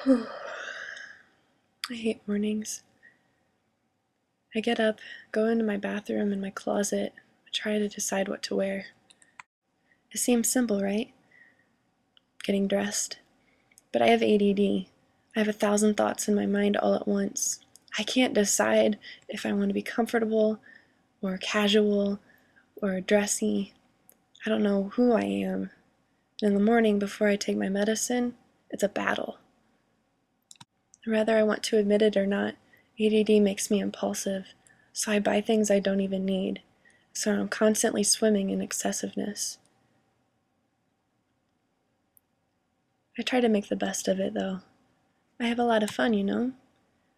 I hate mornings. I get up, go into my bathroom and my closet, try to decide what to wear. It seems simple, right? Getting dressed. But I have ADD. I have 1,000 thoughts in my mind all at once. I can't decide if I want to be comfortable or casual or dressy. I don't know who I am. And in the morning before I take my medicine, it's a battle. Whether I want to admit it or not, ADD makes me impulsive, so I buy things I don't even need, so I'm constantly swimming in excessiveness. I try to make the best of it, though. I have a lot of fun, you know?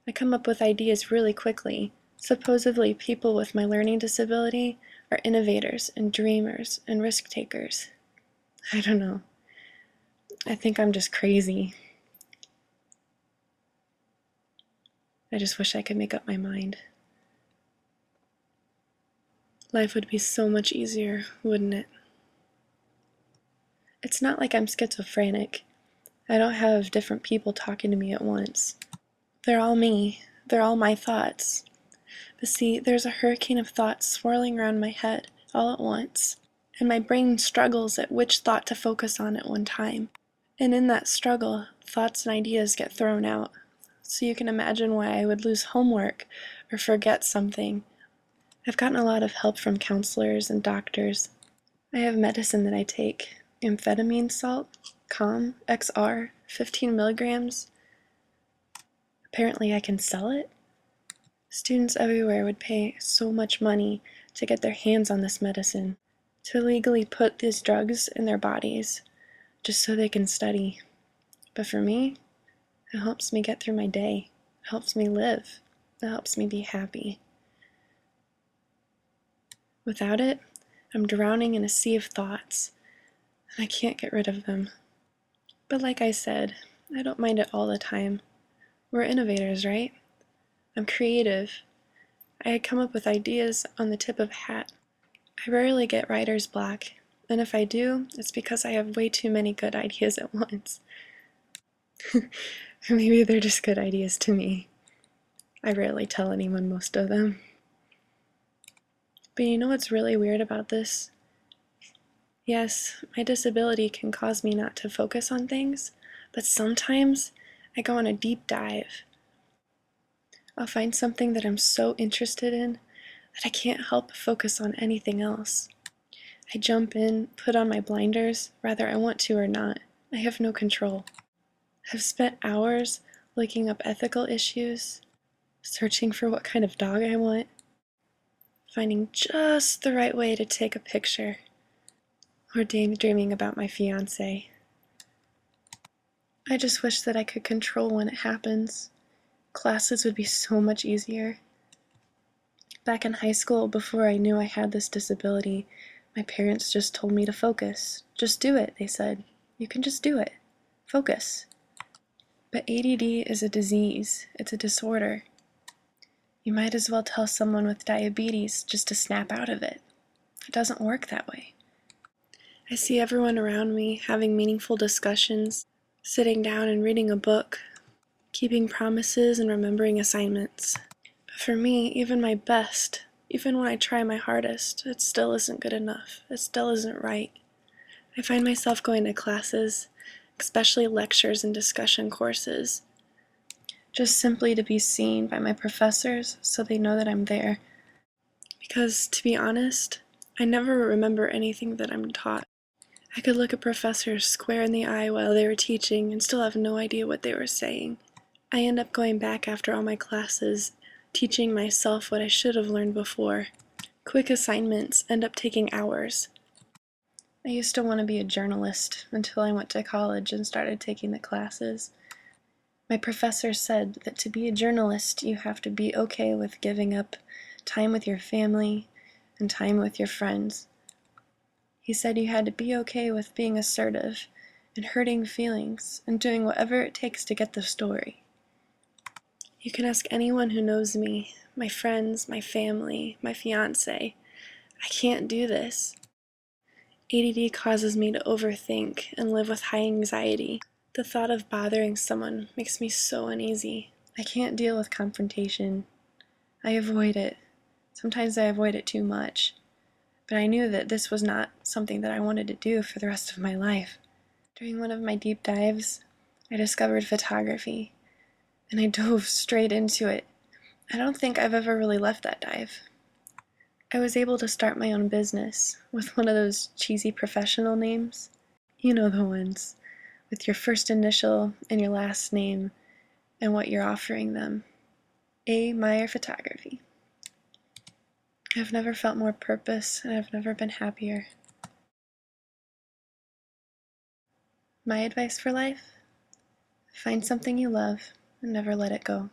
I come up with ideas really quickly. Supposedly, people with my learning disability are innovators and dreamers and risk takers. I don't know. I think I'm just crazy. I just wish I could make up my mind. Life would be so much easier, wouldn't it? It's not like I'm schizophrenic. I don't have different people talking to me at once. They're all me. They're all my thoughts. But see, there's a hurricane of thoughts swirling around my head all at once, and my brain struggles at which thought to focus on at one time. And in that struggle, thoughts and ideas get thrown out. So you can imagine why I would lose homework or forget something. I've gotten a lot of help from counselors and doctors. I have medicine that I take, amphetamine salt, Calm, XR, 15 milligrams. Apparently I can sell it? Students everywhere would pay so much money to get their hands on this medicine, to legally put these drugs in their bodies, just so they can study. But for me, it helps me get through my day. It helps me live. It helps me be happy. Without it, I'm drowning in a sea of thoughts, and I can't get rid of them. But like I said, I don't mind it all the time. We're innovators, right? I'm creative. I come up with ideas on the tip of a hat. I rarely get writer's block, and if I do, it's because I have way too many good ideas at once. Or maybe they're just good ideas to me. I rarely tell anyone most of them. But you know what's really weird about this? Yes, my disability can cause me not to focus on things, but sometimes I go on a deep dive. I'll find something that I'm so interested in that I can't help but focus on anything else. I jump in, put on my blinders, whether I want to or not. I have no control. I've spent hours looking up ethical issues, searching for what kind of dog I want, finding just the right way to take a picture, or daydreaming about my fiancé. I just wish that I could control when it happens. Classes would be so much easier. Back in high school, before I knew I had this disability, my parents just told me to focus. Just do it, they said. You can just do it. Focus. But ADD is a disease. It's a disorder. You might as well tell someone with diabetes just to snap out of it. It doesn't work that way. I see everyone around me having meaningful discussions, sitting down and reading a book, keeping promises and remembering assignments. But for me, even my best, even when I try my hardest, it still isn't good enough. It still isn't right. I find myself going to classes, especially lectures and discussion courses, just simply to be seen by my professors so they know that I'm there. Because, to be honest, I never remember anything that I'm taught. I could look a professor square in the eye while they were teaching and still have no idea what they were saying. I end up going back after all my classes, teaching myself what I should have learned before. Quick assignments end up taking hours. I used to want to be a journalist until I went to college and started taking the classes. My professor said that to be a journalist, you have to be okay with giving up time with your family and time with your friends. He said you had to be okay with being assertive and hurting feelings and doing whatever it takes to get the story. You can ask anyone who knows me, my friends, my family, my fiancé. I can't do this. ADD causes me to overthink and live with high anxiety. The thought of bothering someone makes me so uneasy. I can't deal with confrontation. I avoid it. Sometimes I avoid it too much. But I knew that this was not something that I wanted to do for the rest of my life. During one of my deep dives, I discovered photography, and I dove straight into it. I don't think I've ever really left that dive. I was able to start my own business with one of those cheesy professional names. You know the ones, with your first initial and your last name and what you're offering them. A. Meyer Photography. I've never felt more purpose, and I've never been happier. My advice for life? Find something you love and never let it go.